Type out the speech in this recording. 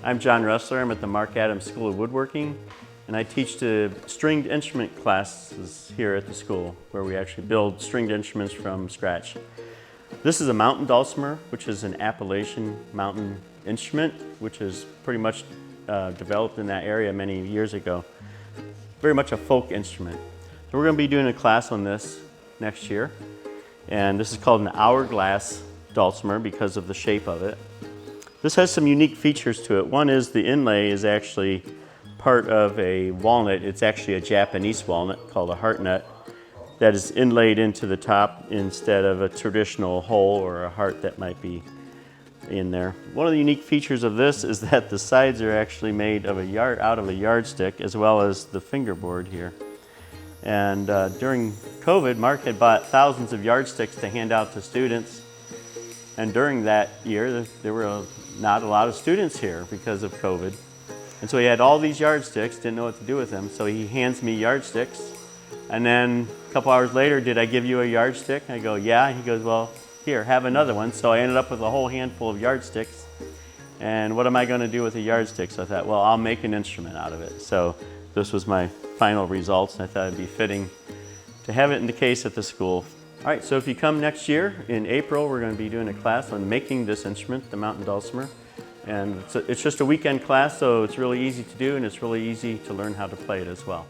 I'm John Ressler. I'm at the Marc School of Woodworking, and I teach the stringed instrument classes here at the school, where we actually build stringed instruments from scratch. This is a mountain dulcimer, which is an Appalachian mountain instrument, which is pretty much developed in that area many years ago. Very much a folk instrument. So we're going to be doing a class on this next year, and this is called an hourglass dulcimer because of the shape of it. This has some unique features to it. One is the inlay is actually part of a walnut. It's actually a Japanese walnut called a heart nut that is inlaid into the top instead of a traditional hole or a heart that might be in there. One of the unique features of this is that the sides are actually made of out of a yardstick, as well as the fingerboard here. And during COVID, Marc had bought thousands of yardsticks to hand out to students. And during that year, there were not a lot of students here because of COVID. And so he had all these yardsticks, didn't know what to do with them, so he hands me yardsticks. And then a couple hours later, did I give you a yardstick? I go, yeah. He goes, well, here, have another one. So I ended up with a whole handful of yardsticks. And what am I going to do with a yardstick? So I thought, well, I'll make an instrument out of it. So this was my final results, and I thought it'd be fitting to have it in the case at the school. All right, so if you come next year, in April, we're going to be doing a class on making this instrument, the mountain dulcimer. And it's just a weekend class, so it's really easy to do, and it's really easy to learn how to play it as well.